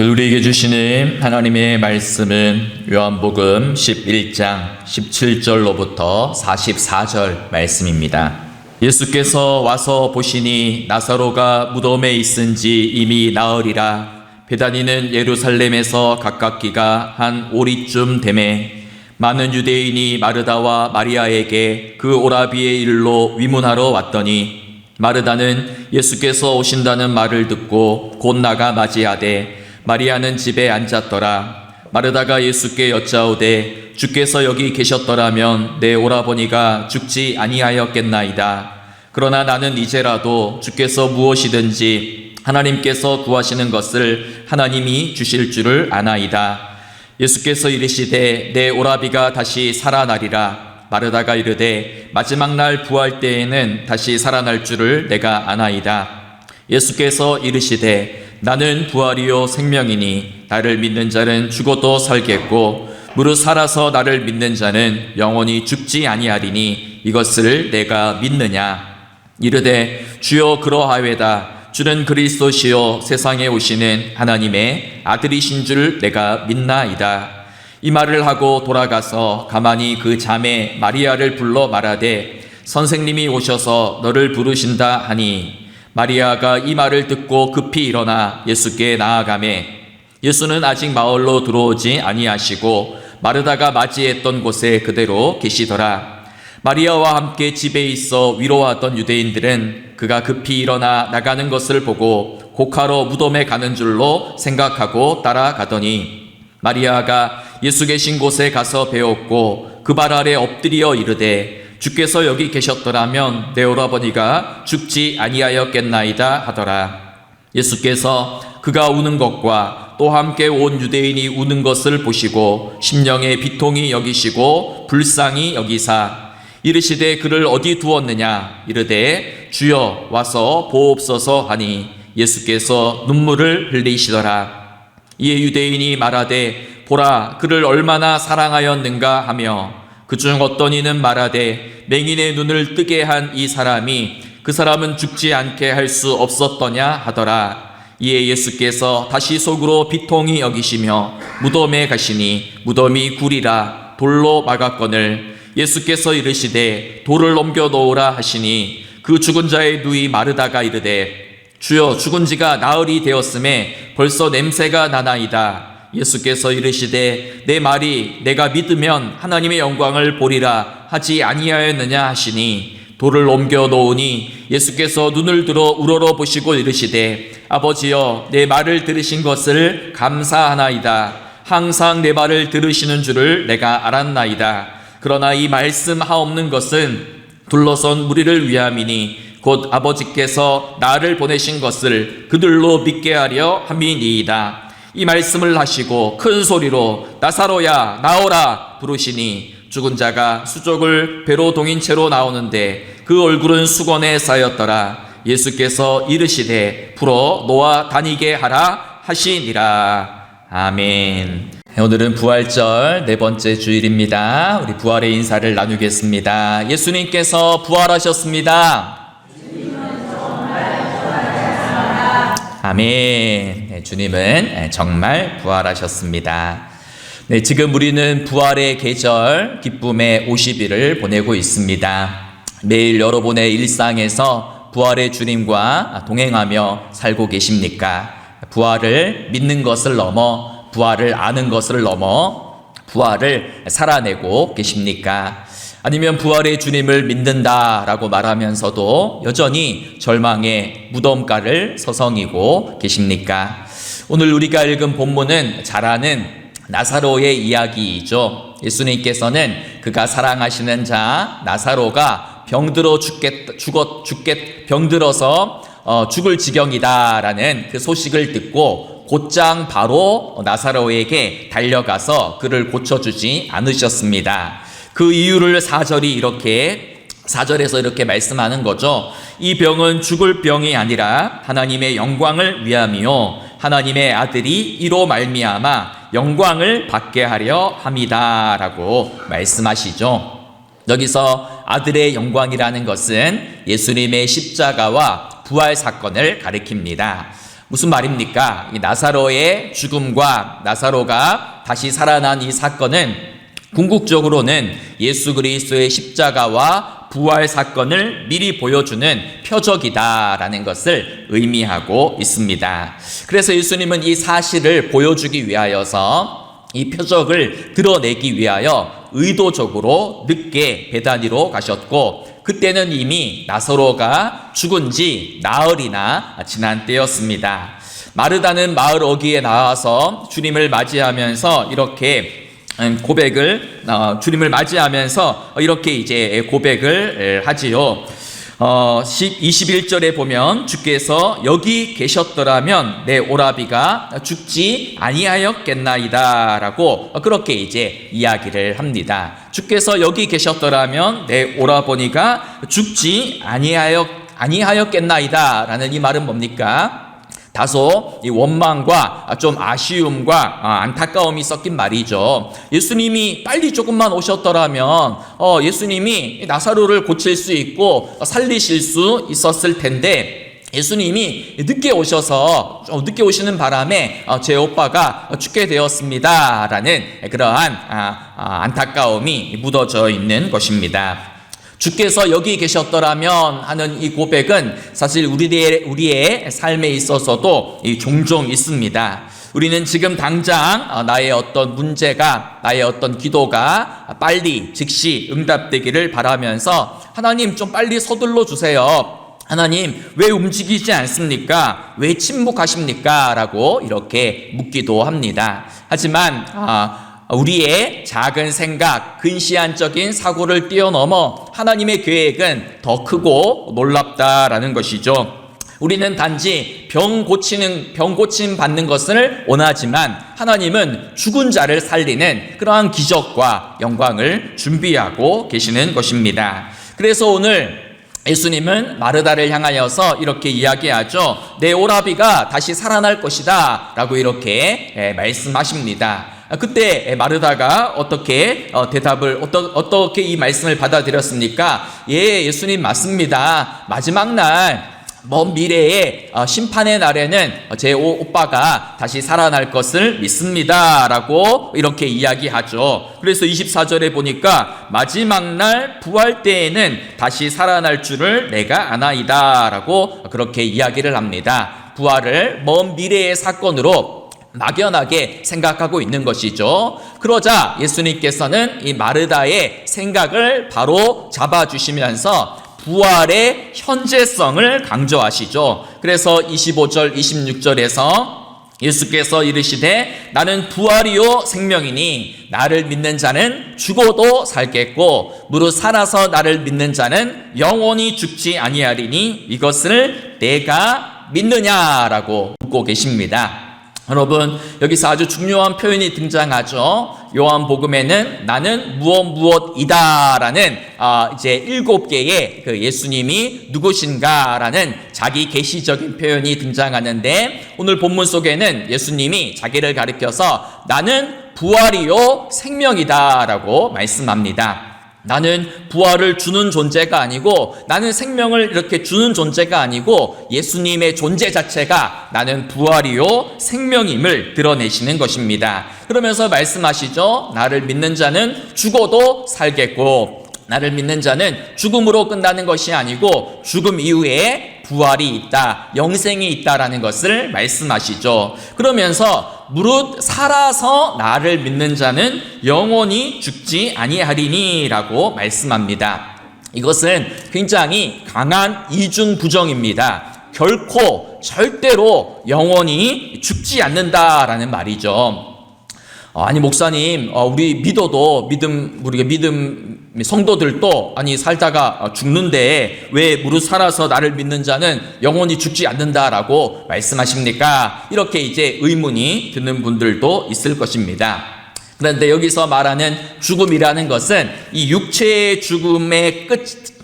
우리에게 주시는 하나님의 말씀은 요한복음 11장 17절로부터 44절 말씀입니다. 예수께서 와서 보시니 나사로가 무덤에 있은지 이미 나으리라. 베다니는 예루살렘에서 가깝기가 한 오리쯤 되매 많은 유대인이 마르다와 마리아에게 그 오라비의 일로 위문하러 왔더니 마르다는 예수께서 오신다는 말을 듣고 곧 나가 맞이하되 마리아는 집에 앉았더라. 마르다가 예수께 여짜오되 주께서 여기 계셨더라면 내 오라버니가 죽지 아니하였겠나이다. 그러나 나는 이제라도 주께서 무엇이든지 하나님께서 구하시는 것을 하나님이 주실 줄을 아나이다. 예수께서 이르시되 내 오라비가 다시 살아나리라. 마르다가 이르되 마지막 날 부활 때에는 다시 살아날 줄을 내가 아나이다. 예수께서 이르시되 나는 부활이요 생명이니 나를 믿는 자는 죽어도 살겠고 무릇 살아서 나를 믿는 자는 영원히 죽지 아니하리니 이것을 내가 믿느냐. 이르되 주여 그러하외다. 주는 그리스도시요 세상에 오시는 하나님의 아들이신 줄 내가 믿나이다. 이 말을 하고 돌아가서 가만히 그 자매 마리아를 불러 말하되 선생님이 오셔서 너를 부르신다 하니 마리아가 이 말을 듣고 급히 일어나 예수께 나아가매 예수는 아직 마을로 들어오지 아니하시고 마르다가 맞이했던 곳에 그대로 계시더라. 마리아와 함께 집에 있어 위로하던 유대인들은 그가 급히 일어나 나가는 것을 보고 곡하러 무덤에 가는 줄로 생각하고 따라가더니 마리아가 예수 계신 곳에 가서 배웠고 그 발 아래 엎드려 이르되 주께서 여기 계셨더라면 내 오라버니가 죽지 아니하였겠나이다 하더라. 예수께서 그가 우는 것과 또 함께 온 유대인이 우는 것을 보시고 심령에 비통히 여기시고 불쌍히 여기사 이르시되 그를 어디 두었느냐. 이르되 주여 와서 보옵소서 하니 예수께서 눈물을 흘리시더라. 이에 유대인이 말하되 보라 그를 얼마나 사랑하였는가 하며 그중 어떤 이는 말하되 맹인의 눈을 뜨게 한 이 사람이 그 사람은 죽지 않게 할 수 없었더냐 하더라. 이에 예수께서 다시 속으로 비통히 여기시며 무덤에 가시니 무덤이 굴이라 돌로 막았거늘 예수께서 이르시되 돌을 넘겨 놓으라 하시니 그 죽은 자의 누이 마르다가 이르되 주여 죽은 지가 나흘이 되었음에 벌써 냄새가 나나이다. 예수께서 이르시되 내 말이 내가 믿으면 하나님의 영광을 보리라 하지 아니하였느냐 하시니 돌을 옮겨 놓으니 예수께서 눈을 들어 우러러 보시고 이르시되 아버지여 내 말을 들으신 것을 감사하나이다. 항상 내 말을 들으시는 줄을 내가 알았나이다. 그러나 이 말씀 하옵는 것은 둘러선 무리를 위함이니 곧 아버지께서 나를 보내신 것을 그들로 믿게 하려 함이니이다. 이 말씀을 하시고 큰 소리로 나사로야 나오라 부르시니 죽은 자가 수족을 배로 동인 채로 나오는데 그 얼굴은 수건에 쌓였더라. 예수께서 이르시되 풀어 놓아 다니게 하라 하시니라. 아멘. 오늘은 부활절 네 번째 주일입니다. 우리 부활의 인사를 나누겠습니다. 예수님께서 부활하셨습니다. 아멘. 네, 주님은 정말 부활하셨습니다. 네, 지금 우리는 부활의 계절, 기쁨의 50일을 보내고 있습니다. 매일 여러분의 일상에서 부활의 주님과 동행하며 살고 계십니까? 부활을 믿는 것을 넘어, 부활을 아는 것을 넘어, 부활을 살아내고 계십니까? 아니면 부활의 주님을 믿는다라고 말하면서도 여전히 절망의 무덤가를 서성이고 계십니까? 오늘 우리가 읽은 본문은 잘 아는 나사로의 이야기이죠. 예수님께서는 그가 사랑하시는 자 나사로가 병들어 병들어서 죽을 지경이다라는 그 소식을 듣고 곧장 바로 나사로에게 달려가서 그를 고쳐주지 않으셨습니다. 그 이유를 4절에서 이렇게 말씀하는 거죠. 이 병은 죽을 병이 아니라 하나님의 영광을 위함이요 하나님의 아들이 이로 말미암아 영광을 받게 하려 함이다라고 말씀하시죠. 여기서 아들의 영광이라는 것은 예수님의 십자가와 부활 사건을 가리킵니다. 무슨 말입니까? 이 나사로의 죽음과 나사로가 다시 살아난 이 사건은 궁극적으로는 예수 그리스도의 십자가와 부활 사건을 미리 보여주는 표적이다라는 것을 의미하고 있습니다. 그래서 예수님은 이 사실을 보여주기 위하여서 이 표적을 드러내기 위하여 의도적으로 늦게 베다니로 가셨고, 그때는 이미 나사로가 죽은 지 나흘이나 지난 때였습니다. 마르다는 마을 어귀에 나와서 주님을 맞이하면서 이렇게 주님을 맞이하면서 이렇게 이제 고백을 하지요. 21절에 보면 주께서 여기 계셨더라면 내 오라비가 죽지 아니하였겠나이다 라고 그렇게 이제 이야기를 합니다. 주께서 여기 계셨더라면 내 오라버니가 죽지 아니하였겠나이다 라는 이 말은 뭡니까? 다소 이 원망과 좀 아쉬움과 안타까움이 섞인 말이죠. 예수님이 빨리 조금만 오셨더라면 예수님이 나사로를 고칠 수 있고 살리실 수 있었을 텐데, 예수님이 늦게 오셔서 좀 늦게 오시는 바람에 제 오빠가 죽게 되었습니다 라는 그러한 안타까움이 묻어져 있는 것입니다. 주께서 여기 계셨더라면 하는 이 고백은 사실 우리의 삶에 있어서도 종종 있습니다. 우리는 지금 당장 나의 어떤 문제가, 나의 어떤 기도가 빨리 즉시 응답되기를 바라면서 하나님 좀 빨리 서둘러 주세요. 하나님 왜 움직이지 않습니까? 왜 침묵하십니까? 라고 이렇게 묻기도 합니다. 하지만 우리의 작은 생각, 근시안적인 사고를 뛰어넘어 하나님의 계획은 더 크고 놀랍다라는 것이죠. 우리는 단지 병 고침 받는 것을 원하지만 하나님은 죽은 자를 살리는 그러한 기적과 영광을 준비하고 계시는 것입니다. 그래서 오늘 예수님은 마르다를 향하여서 이렇게 이야기하죠. 내 오라비가 다시 살아날 것이다 라고 이렇게 말씀하십니다. 그때 마르다가 어떻게 어떻게 이 말씀을 받아들였습니까? 예, 예수님 맞습니다. 마지막 날 먼 미래에 심판의 날에는 제 오빠가 다시 살아날 것을 믿습니다 라고 이렇게 이야기하죠. 그래서 24절에 보니까 마지막 날 부활 때에는 다시 살아날 줄을 내가 아나이다 라고 그렇게 이야기를 합니다. 부활을 먼 미래의 사건으로 막연하게 생각하고 있는 것이죠. 그러자 예수님께서는 이 마르다의 생각을 바로 잡아주시면서 부활의 현재성을 강조하시죠. 그래서 25절, 26절에서 예수께서 이르시되 나는 부활이요 생명이니 나를 믿는 자는 죽어도 살겠고 무릇 살아서 나를 믿는 자는 영원히 죽지 아니하리니 이것을 내가 믿느냐라고 묻고 계십니다. 여러분, 여기서 아주 중요한 표현이 등장하죠. 요한복음에는 나는 무엇이다라는 이제 7개의 그 예수님이 누구신가라는 자기 계시적인 표현이 등장하는데, 오늘 본문 속에는 예수님이 자기를 가리켜서 나는 부활이요 생명이다라고 말씀합니다. 나는 부활을 주는 존재가 아니고, 나는 생명을 이렇게 주는 존재가 아니고, 예수님의 존재 자체가 나는 부활이요 생명임을 드러내시는 것입니다. 그러면서 말씀하시죠. 나를 믿는 자는 죽어도 살겠고, 나를 믿는 자는 죽음으로 끝나는 것이 아니고 죽음 이후에 부활이 있다, 영생이 있다라는 것을 말씀하시죠. 그러면서 무릇 살아서 나를 믿는 자는 영원히 죽지 아니하리니 라고 말씀합니다. 이것은 굉장히 강한 이중부정입니다. 결코 절대로 영원히 죽지 않는다라는 말이죠. 아니 목사님, 우리가 믿음 성도들도 살다가 죽는데 왜 무릇 살아서 나를 믿는 자는 영원히 죽지 않는다라고 말씀하십니까? 이렇게 이제 의문이 드는 분들도 있을 것입니다. 그런데 여기서 말하는 죽음이라는 것은 이 육체의 죽음의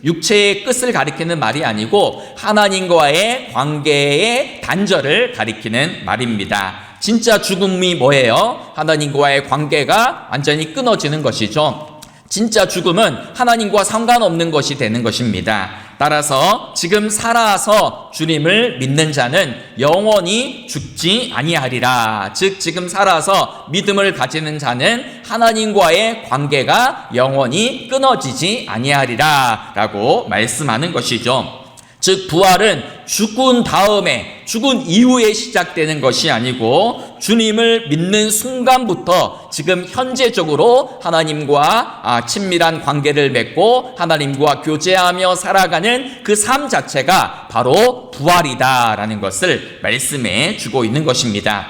육체의 끝을 가리키는 말이 아니고 하나님과의 관계의 단절을 가리키는 말입니다. 진짜 죽음이 뭐예요? 하나님과의 관계가 완전히 끊어지는 것이죠. 진짜 죽음은 하나님과 상관없는 것이 되는 것입니다. 따라서 지금 살아서 주님을 믿는 자는 영원히 죽지 아니하리라. 즉 지금 살아서 믿음을 가지는 자는 하나님과의 관계가 영원히 끊어지지 아니하리라 라고 말씀하는 것이죠. 즉 부활은 죽은 다음에, 죽은 이후에 시작되는 것이 아니고 주님을 믿는 순간부터 지금 현재적으로 하나님과 친밀한 관계를 맺고 하나님과 교제하며 살아가는 그 삶 자체가 바로 부활이다라는 것을 말씀해 주고 있는 것입니다.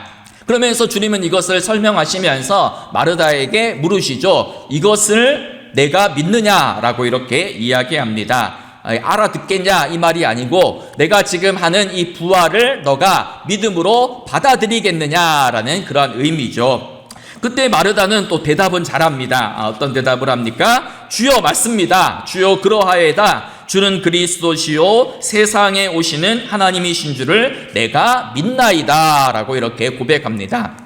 그러면서 주님은 이것을 설명하시면서 마르다에게 물으시죠. 이것을 내가 믿느냐라고 이렇게 이야기합니다. 알아듣겠냐 이 말이 아니고 내가 지금 하는 이 부활을 너가 믿음으로 받아들이겠느냐라는 그런 의미죠. 그때 마르다는 또 대답은 잘합니다. 어떤 대답을 합니까? 주여 맞습니다. 주여 그러하여다. 주는 그리스도시요 세상에 오시는 하나님이신 줄을 내가 믿나이다 라고 이렇게 고백합니다.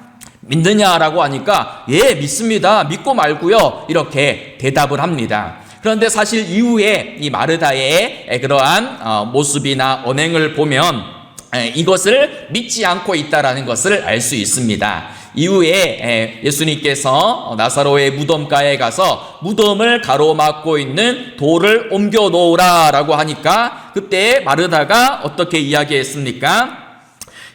믿느냐라고 하니까 예 믿습니다. 믿고 말고요 이렇게 대답을 합니다. 그런데 사실 이후에 이 마르다의 그러한 모습이나 언행을 보면 이것을 믿지 않고 있다라는 것을 알 수 있습니다. 이후에 예수님께서 나사로의 무덤가에 가서 무덤을 가로막고 있는 돌을 옮겨 놓으라 라고 하니까 그때 마르다가 어떻게 이야기했습니까?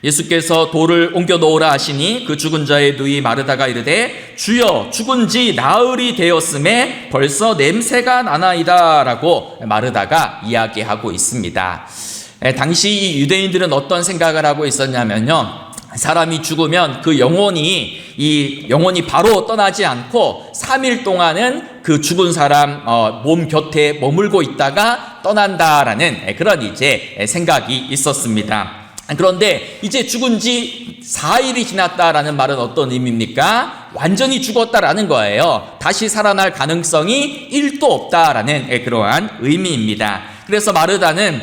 예수께서 돌을 옮겨 놓으라 하시니 그 죽은 자의 누이 마르다가 이르되 주여 죽은 지 나흘이 되었음에 벌써 냄새가 나나이다 라고 마르다가 이야기하고 있습니다. 당시 이 유대인들은 어떤 생각을 하고 있었냐면요, 사람이 죽으면 그 영혼이 바로 떠나지 않고 3일 동안은 그 죽은 사람 몸 곁에 머물고 있다가 떠난다라는 그런 이제 생각이 있었습니다. 그런데 이제 죽은 지 4일이 지났다라는 말은 어떤 의미입니까? 완전히 죽었다라는 거예요. 다시 살아날 가능성이 1도 없다라는 그러한 의미입니다. 그래서 마르다는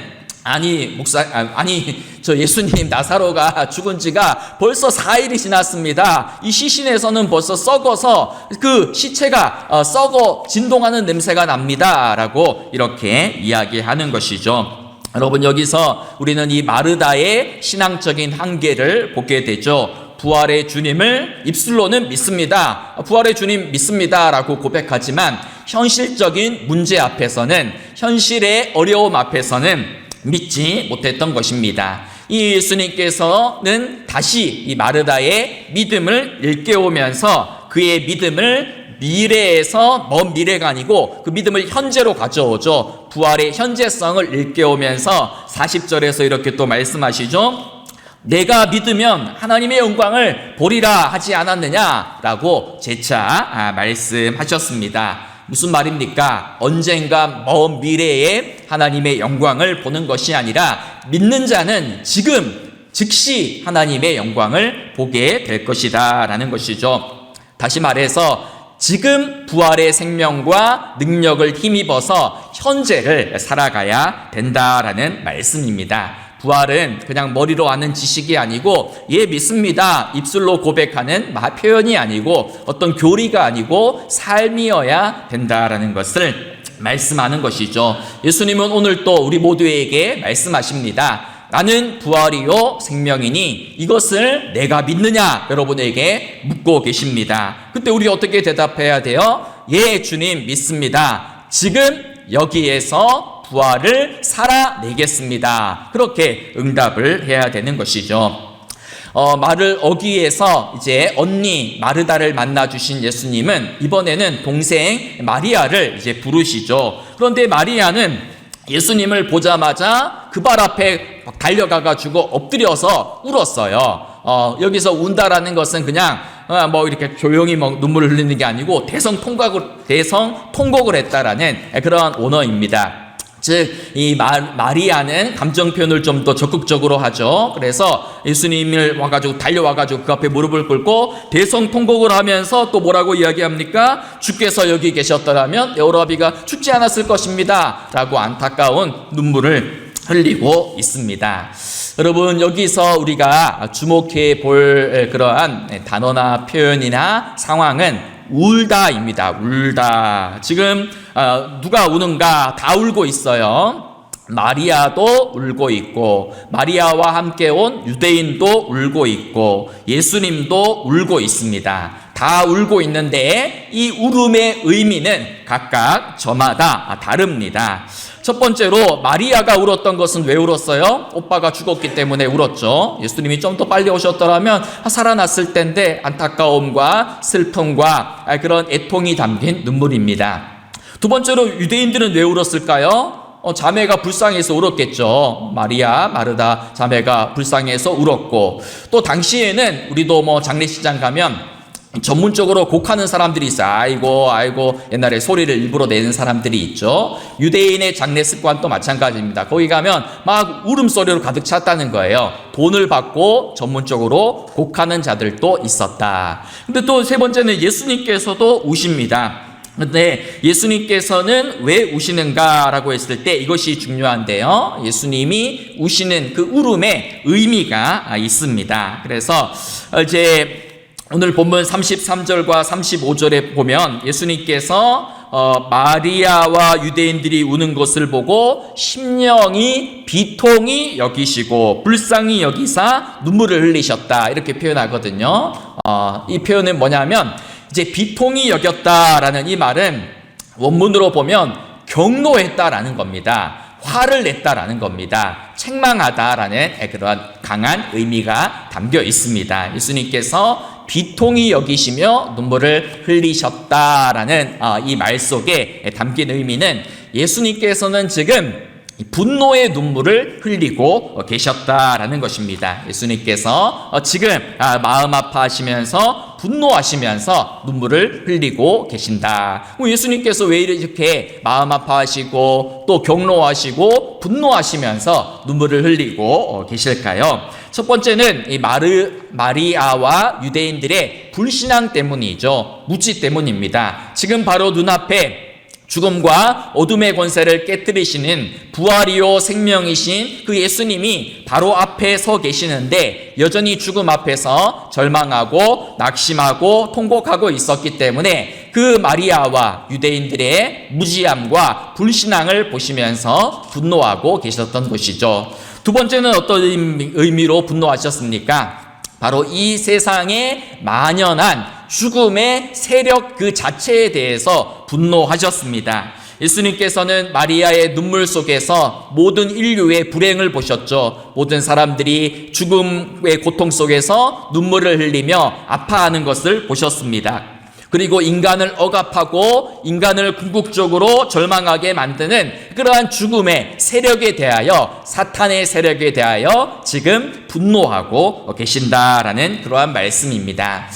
저 예수님 나사로가 죽은 지가 벌써 4일이 지났습니다. 이 시신에서는 벌써 썩어서 그 시체가 썩어 진동하는 냄새가 납니다 라고 이렇게 이야기하는 것이죠. 여러분 여기서 우리는 이 마르다의 신앙적인 한계를 보게 되죠. 부활의 주님을 입술로는 믿습니다. 부활의 주님 믿습니다 라고 고백하지만 현실적인 문제 앞에서는, 현실의 어려움 앞에서는 믿지 못했던 것입니다. 이 예수님께서는 다시 이 마르다의 믿음을 일깨우면서 그의 믿음을 미래에서 먼 미래가 아니고 그 믿음을 현재로 가져오죠. 부활의 현재성을 일깨우면서 40절에서 이렇게 또 말씀하시죠. 내가 믿으면 하나님의 영광을 보리라 하지 않았느냐라고 재차 말씀하셨습니다. 무슨 말입니까? 언젠가 먼 미래에 하나님의 영광을 보는 것이 아니라 믿는 자는 지금 즉시 하나님의 영광을 보게 될 것이다 라는 것이죠. 다시 말해서 지금 부활의 생명과 능력을 힘입어서 현재를 살아가야 된다라는 말씀입니다. 부활은 그냥 머리로 아는 지식이 아니고 예 믿습니다 입술로 고백하는 표현이 아니고 어떤 교리가 아니고 삶이어야 된다라는 것을 말씀하는 것이죠. 예수님은 오늘 또 우리 모두에게 말씀하십니다. 나는 부활이요 생명이니 이것을 내가 믿느냐 여러분에게 묻고 계십니다. 그때 우리 어떻게 대답해야 돼요? 예 주님 믿습니다. 지금 여기에서 부활을 살아내겠습니다. 그렇게 응답을 해야 되는 것이죠. 말을 어기에서 이제 언니 마르다를 만나 주신 예수님은 이번에는 동생 마리아를 이제 부르시죠. 그런데 마리아는 예수님을 보자마자 그 발 앞에 달려가 가지고 엎드려서 울었어요. 여기서 운다라는 것은 그냥 이렇게 조용히 눈물을 흘리는 게 아니고 대성 통곡을 했다라는 그런 언어입니다. 즉, 이 마리아는 감정 표현을 좀 더 적극적으로 하죠. 그래서 예수님을 달려와가지고 그 앞에 무릎을 꿇고 대성통곡을 하면서 또 뭐라고 이야기합니까? 주께서 여기 계셨더라면 여호라비가 죽지 않았을 것입니다. 라고 안타까운 눈물을 흘리고 있습니다. 여러분, 여기서 우리가 주목해 볼 그러한 단어나 표현이나 상황은 울다입니다. 울다. 지금 누가 우는가? 다 울고 있어요. 마리아도 울고 있고 마리아와 함께 온 유대인도 울고 있고 예수님도 울고 있습니다. 다 울고 있는데 이 울음의 의미는 각각 저마다 다릅니다. 첫 번째로 마리아가 울었던 것은 왜 울었어요? 오빠가 죽었기 때문에 울었죠. 예수님이 좀 더 빨리 오셨더라면 살아났을 텐데 안타까움과 슬픔과 그런 애통이 담긴 눈물입니다. 두 번째로 유대인들은 왜 울었을까요? 자매가 불쌍해서 울었겠죠. 마리아, 마르다 자매가 불쌍해서 울었고, 또 당시에는 우리도 장례식장 가면 전문적으로 곡하는 사람들이 있어요. 아이고 옛날에 소리를 일부러 내는 사람들이 있죠. 유대인의 장례 습관도 마찬가지입니다. 거기 가면 막 울음소리로 가득 찼다는 거예요. 돈을 받고 전문적으로 곡하는 자들도 있었다. 근데 또 세 번째는 예수님께서도 우십니다. 근데 예수님께서는 왜 우시는가라고 했을 때 이것이 중요한데요. 예수님이 우시는 그 울음에 의미가 있습니다. 그래서 이제 오늘 본문 33절과 35절에 보면 예수님께서 마리아와 유대인들이 우는 것을 보고 심령이 비통히 여기시고 불쌍히 여기사 눈물을 흘리셨다, 이렇게 표현하거든요. 이 표현은 뭐냐면 이제 비통히 여겼다라는 이 말은 원문으로 보면 경노했다라는 겁니다. 화를 냈다라는 겁니다. 책망하다라는 그런 강한 의미가 담겨 있습니다. 예수님께서 비통히 여기시며 눈물을 흘리셨다라는 이 말 속에 담긴 의미는 예수님께서는 지금 분노의 눈물을 흘리고 계셨다라는 것입니다. 예수님께서 지금 마음 아파하시면서 분노하시면서 눈물을 흘리고 계신다. 예수님께서 왜 이렇게 마음 아파하시고 또 경노하시고 분노하시면서 눈물을 흘리고 계실까요? 첫 번째는 이 마리아와 유대인들의 불신앙 때문이죠. 무지 때문입니다. 지금 바로 눈앞에 죽음과 어둠의 권세를 깨뜨리시는 부활이요 생명이신 그 예수님이 바로 앞에 서 계시는데 여전히 죽음 앞에서 절망하고 낙심하고 통곡하고 있었기 때문에 그 마리아와 유대인들의 무지함과 불신앙을 보시면서 분노하고 계셨던 것이죠. 두 번째는 어떤 의미로 분노하셨습니까? 바로 이 세상에 만연한 죽음의 세력 그 자체에 대해서 분노하셨습니다. 예수님께서는 마리아의 눈물 속에서 모든 인류의 불행을 보셨죠. 모든 사람들이 죽음의 고통 속에서 눈물을 흘리며 아파하는 것을 보셨습니다. 그리고 인간을 억압하고 인간을 궁극적으로 절망하게 만드는 그러한 죽음의 세력에 대하여, 사탄의 세력에 대하여 지금 분노하고 계신다라는 그러한 말씀입니다.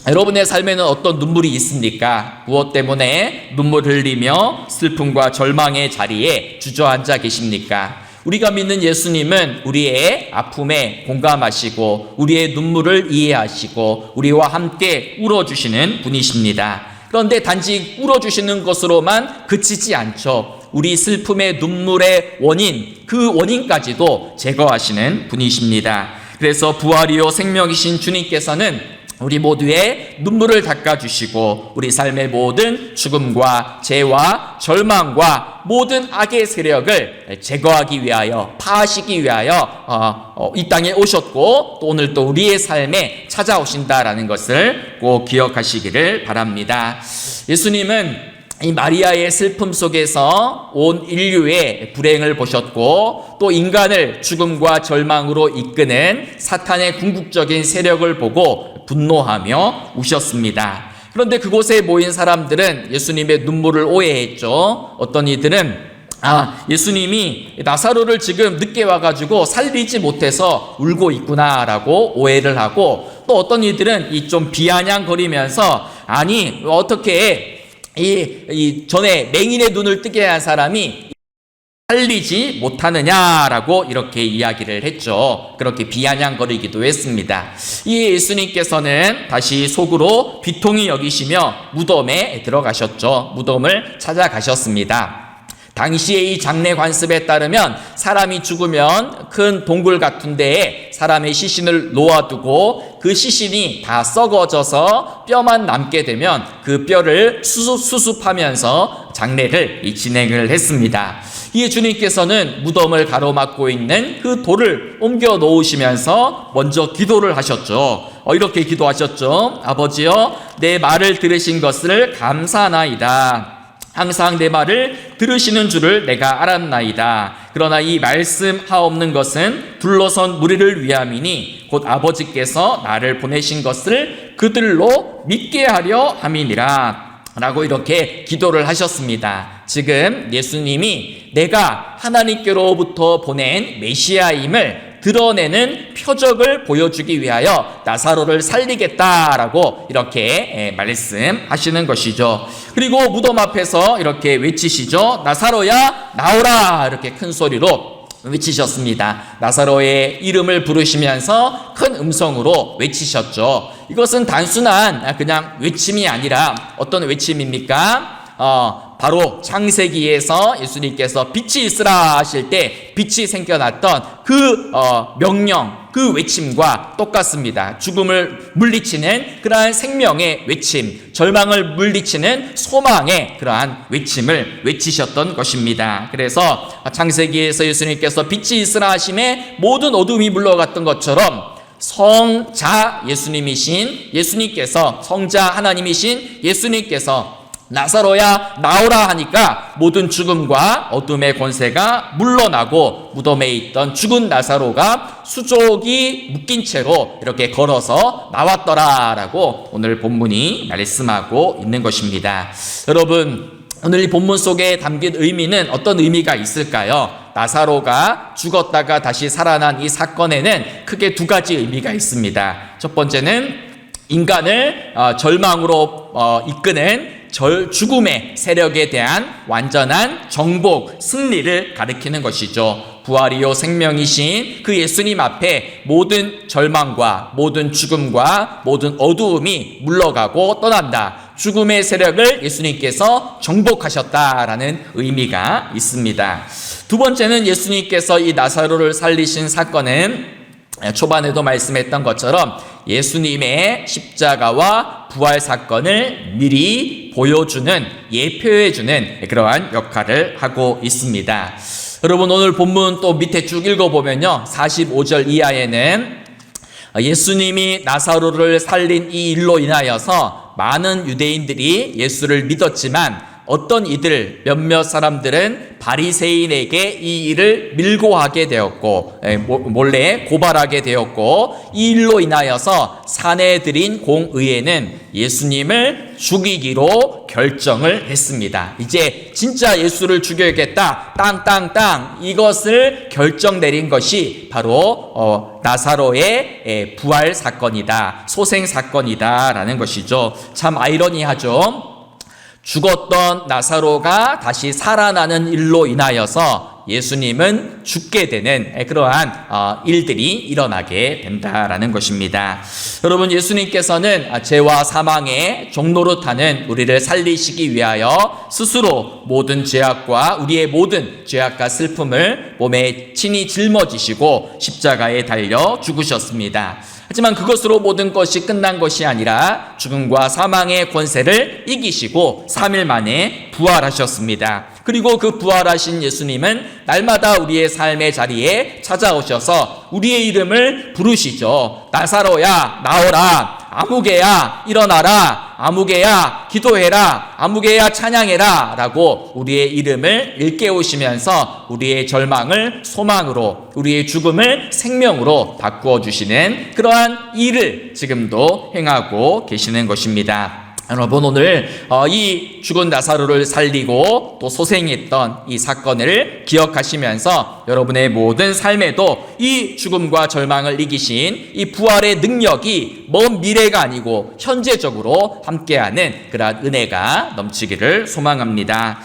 여러분의 삶에는 어떤 눈물이 있습니까? 무엇 때문에 눈물 흘리며 슬픔과 절망의 자리에 주저앉아 계십니까? 우리가 믿는 예수님은 우리의 아픔에 공감하시고 우리의 눈물을 이해하시고 우리와 함께 울어주시는 분이십니다. 그런데 단지 울어주시는 것으로만 그치지 않죠. 우리 슬픔의 눈물의 원인, 그 원인까지도 제거하시는 분이십니다. 그래서 부활이요 생명이신 주님께서는 우리 모두의 눈물을 닦아주시고 우리 삶의 모든 죽음과 죄와 절망과 모든 악의 세력을 제거하기 위하여, 파하시기 위하여 이 땅에 오셨고 또 오늘 또 우리의 삶에 찾아오신다라는 것을 꼭 기억하시기를 바랍니다. 예수님은 이 마리아의 슬픔 속에서 온 인류의 불행을 보셨고 또 인간을 죽음과 절망으로 이끄는 사탄의 궁극적인 세력을 보고 분노하며 우셨습니다. 그런데 그곳에 모인 사람들은 예수님의 눈물을 오해했죠. 어떤 이들은 예수님이 나사로를 지금 늦게 와가지고 살리지 못해서 울고 있구나라고 오해를 하고, 또 어떤 이들은 이 좀 비아냥거리면서 아니 어떻게 이 전에 맹인의 눈을 뜨게 한 사람이 살리지 못하느냐라고 이렇게 이야기를 했죠. 그렇게 비아냥거리기도 했습니다. 이 예수님께서는 다시 속으로 비통히 여기시며 무덤에 들어가셨죠. 무덤을 찾아가셨습니다. 당시의 이 장례 관습에 따르면 사람이 죽으면 큰 동굴 같은 데에 사람의 시신을 놓아두고 그 시신이 다 썩어져서 뼈만 남게 되면 그 뼈를 수습하면서 장례를 진행을 했습니다. 이 주님께서는 무덤을 가로막고 있는 그 돌을 옮겨 놓으시면서 먼저 기도를 하셨죠. 이렇게 기도하셨죠. 아버지여, 내 말을 들으신 것을 감사하나이다. 항상 내 말을 들으시는 줄을 내가 알았나이다. 그러나 이 말씀하옵는 것은 둘러선 무리를 위함이니 곧 아버지께서 나를 보내신 것을 그들로 믿게 하려 함이니라. 라고 이렇게 기도를 하셨습니다. 지금 예수님이 내가 하나님께로부터 보낸 메시아임을 드러내는 표적을 보여주기 위하여 나사로를 살리겠다라고 이렇게 말씀하시는 것이죠. 그리고 무덤 앞에서 이렇게 외치시죠. 나사로야 나오라, 이렇게 큰 소리로 외치셨습니다. 나사로의 이름을 부르시면서 큰 음성으로 외치셨죠. 이것은 단순한 그냥 외침이 아니라 어떤 외침입니까? 바로 창세기에서 예수님께서 빛이 있으라 하실 때 빛이 생겨났던 그 명령, 그 외침과 똑같습니다. 죽음을 물리치는 그러한 생명의 외침, 절망을 물리치는 소망의 그러한 외침을 외치셨던 것입니다. 그래서 창세기에서 예수님께서 빛이 있으라 하심에 모든 어둠이 물러갔던 것처럼 성자 예수님께서 성자 하나님이신 예수님께서 나사로야 나오라 하니까 모든 죽음과 어둠의 권세가 물러나고 무덤에 있던 죽은 나사로가 수족이 묶인 채로 이렇게 걸어서 나왔더라라고 오늘 본문이 말씀하고 있는 것입니다. 여러분, 오늘 이 본문 속에 담긴 의미는 어떤 의미가 있을까요? 나사로가 죽었다가 다시 살아난 이 사건에는 크게 두 가지 의미가 있습니다. 첫 번째는 인간을 절망으로 이끄는 죽음의 세력에 대한 완전한 정복, 승리를 가리키는 것이죠. 부활이요 생명이신 그 예수님 앞에 모든 절망과 모든 죽음과 모든 어두움이 물러가고 떠난다. 죽음의 세력을 예수님께서 정복하셨다라는 의미가 있습니다. 두 번째는 예수님께서 이 나사로를 살리신 사건은 초반에도 말씀했던 것처럼 예수님의 십자가와 부활 사건을 미리 보여주는, 예표해주는 그러한 역할을 하고 있습니다. 여러분, 오늘 본문 또 밑에 쭉 읽어보면요, 45절 이하에는 예수님이 나사로를 살린 이 일로 인하여서 많은 유대인들이 예수를 믿었지만 어떤 몇몇 사람들은 바리새인에게 이 일을 밀고 하게 되었고 몰래 고발하게 되었고, 이 일로 인하여서 사내들인 공의회는 예수님을 죽이기로 결정을 했습니다. 이제 진짜 예수를 죽여야겠다, 땅땅땅, 이것을 결정 내린 것이 바로 나사로의 부활 사건이다, 소생 사건이다 라는 것이죠. 참 아이러니하죠. 죽었던 나사로가 다시 살아나는 일로 인하여서 예수님은 죽게 되는 그러한 일들이 일어나게 된다라는 것입니다. 여러분, 예수님께서는 죄와 사망의 종노릇하는 우리를 살리시기 위하여 스스로 모든 죄악과 우리의 모든 죄악과 슬픔을 몸에 친히 짊어지시고 십자가에 달려 죽으셨습니다. 하지만 그것으로 모든 것이 끝난 것이 아니라 죽음과 사망의 권세를 이기시고 3일 만에 부활하셨습니다. 그리고 그 부활하신 예수님은 날마다 우리의 삶의 자리에 찾아오셔서 우리의 이름을 부르시죠. 나사로야 나오라, 아무개야 일어나라, 아무개야 기도해라, 아무개야 찬양해라 라고 우리의 이름을 일깨우시면서 우리의 절망을 소망으로, 우리의 죽음을 생명으로 바꾸어 주시는 그러한 일을 지금도 행하고 계시는 것입니다. 여러분, 오늘 이 죽은 나사로를 살리고 또 소생했던 이 사건을 기억하시면서 여러분의 모든 삶에도 이 죽음과 절망을 이기신 이 부활의 능력이 먼 미래가 아니고 현재적으로 함께하는 그러한 은혜가 넘치기를 소망합니다.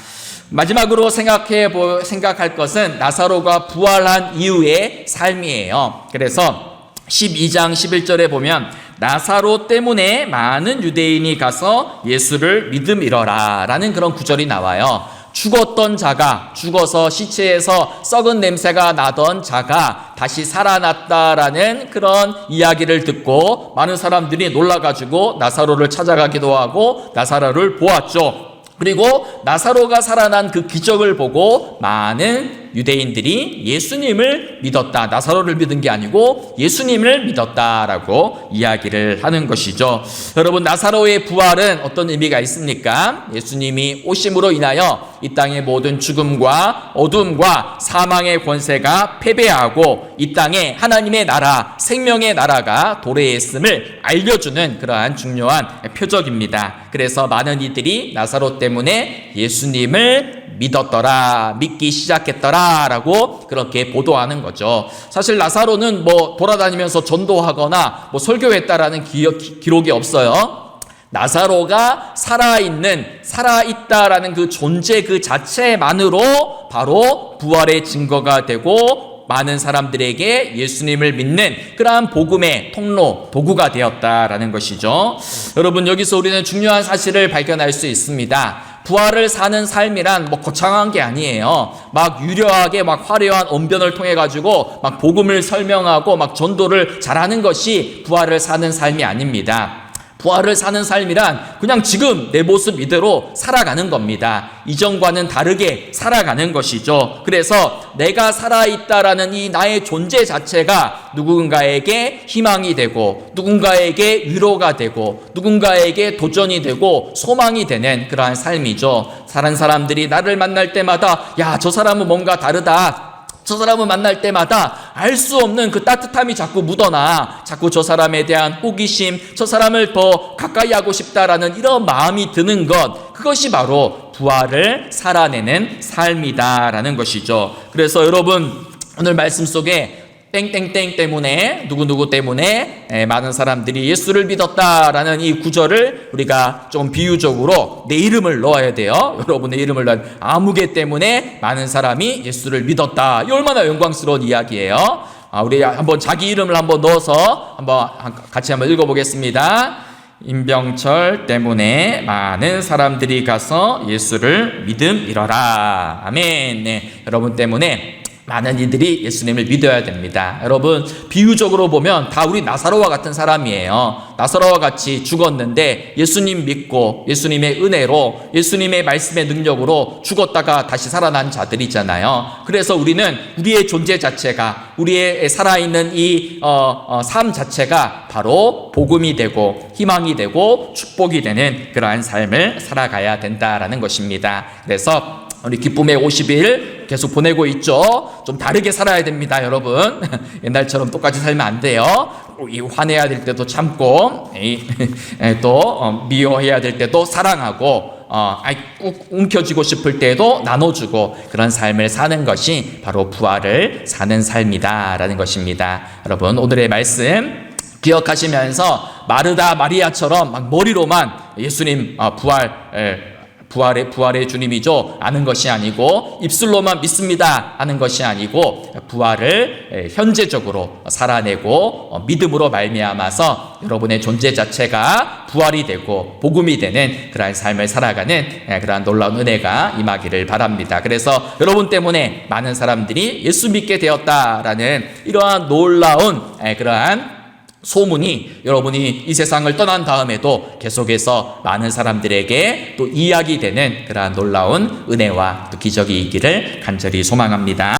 마지막으로 생각할 것은 나사로가 부활한 이후의 삶이에요. 그래서 12장 11절에 보면 나사로 때문에 많은 유대인이 가서 예수를 믿음이러라 라는 그런 구절이 나와요. 죽었던 자가, 죽어서 시체에서 썩은 냄새가 나던 자가 다시 살아났다라는 그런 이야기를 듣고 많은 사람들이 놀라가지고 나사로를 찾아가기도 하고 나사로를 보았죠. 그리고 나사로가 살아난 그 기적을 보고 많은 유대인들이 예수님을 믿었다. 나사로를 믿은 게 아니고 예수님을 믿었다라고 이야기를 하는 것이죠. 여러분, 나사로의 부활은 어떤 의미가 있습니까? 예수님이 오심으로 인하여 이 땅의 모든 죽음과 어둠과 사망의 권세가 패배하고 이 땅에 하나님의 나라, 생명의 나라가 도래했음을 알려주는 그러한 중요한 표적입니다. 그래서 많은 이들이 나사로 때문에 예수님을 믿었더라, 믿기 시작했더라 라고 그렇게 보도하는 거죠. 사실 나사로는 돌아다니면서 전도하거나 설교했다라는 기록이 없어요. 나사로가 살아있다라는 그 존재 그 자체만으로 바로 부활의 증거가 되고 많은 사람들에게 예수님을 믿는 그러한 복음의 통로, 도구가 되었다라는 것이죠. 여러분, 여기서 우리는 중요한 사실을 발견할 수 있습니다. 부활을 사는 삶이란 거창한 게 아니에요. 유려하게 화려한 언변을 통해 가지고 복음을 설명하고 전도를 잘하는 것이 부활을 사는 삶이 아닙니다. 부활을 사는 삶이란 그냥 지금 내 모습 이대로 살아가는 겁니다. 이전과는 다르게 살아가는 것이죠. 그래서 내가 살아있다라는 이 나의 존재 자체가 누군가에게 희망이 되고 누군가에게 위로가 되고 누군가에게 도전이 되고 소망이 되는 그러한 삶이죠. 다른 사람들이 나를 만날 때마다 야, 저 사람은 뭔가 다르다, 저 사람을 만날 때마다 알 수 없는 그 따뜻함이 자꾸 묻어나, 자꾸 저 사람에 대한 호기심, 저 사람을 더 가까이 하고 싶다라는 이런 마음이 드는 것, 그것이 바로 부활을 살아내는 삶이다라는 것이죠. 그래서 여러분, 오늘 말씀 속에 땡땡땡 때문에, 누구누구 때문에 많은 사람들이 예수를 믿었다라는 이 구절을 우리가 좀 비유적으로 내 이름을 넣어야 돼요. 여러분의 이름을 넣어야 돼요. 아무개 때문에 많은 사람이 예수를 믿었다. 이 얼마나 영광스러운 이야기예요. 우리 한번 자기 이름을 한번 넣어서 같이 한번 읽어보겠습니다. 임병철 때문에 많은 사람들이 가서 예수를 믿음이러라. 아멘. 네, 여러분 때문에 많은 이들이 예수님을 믿어야 됩니다. 여러분, 비유적으로 보면 다 우리 나사로와 같은 사람이에요. 나사로와 같이 죽었는데 예수님 믿고 예수님의 은혜로, 예수님의 말씀의 능력으로 죽었다가 다시 살아난 자들이잖아요. 그래서 우리는 우리의 존재 자체가, 우리의 살아있는 이 삶 자체가 바로 복음이 되고 희망이 되고 축복이 되는 그러한 삶을 살아가야 된다라는 것입니다. 그래서 우리 기쁨의 50일 계속 보내고 있죠. 좀 다르게 살아야 됩니다, 여러분. 옛날처럼 똑같이 살면 안 돼요. 화내야 될 때도 참고, 또 미워해야 될 때도 사랑하고, 꾹 움켜쥐고 싶을 때도 나눠주고, 그런 삶을 사는 것이 바로 부활을 사는 삶이다라는 것입니다. 여러분, 오늘의 말씀 기억하시면서 마르다 마리아처럼 머리로만 예수님 부활의 주님이죠 아는 것이 아니고, 입술로만 믿습니다 하는 것이 아니고, 부활을 현재적으로 살아내고 믿음으로 말미암아서 여러분의 존재 자체가 부활이 되고 복음이 되는 그러한 삶을 살아가는 그러한 놀라운 은혜가 임하기를 바랍니다. 그래서 여러분 때문에 많은 사람들이 예수 믿게 되었다라는 이러한 놀라운 그러한 소문이 여러분이 이 세상을 떠난 다음에도 계속해서 많은 사람들에게 또 이야기되는 그러한 놀라운 은혜와 또 기적이 있기를 간절히 소망합니다.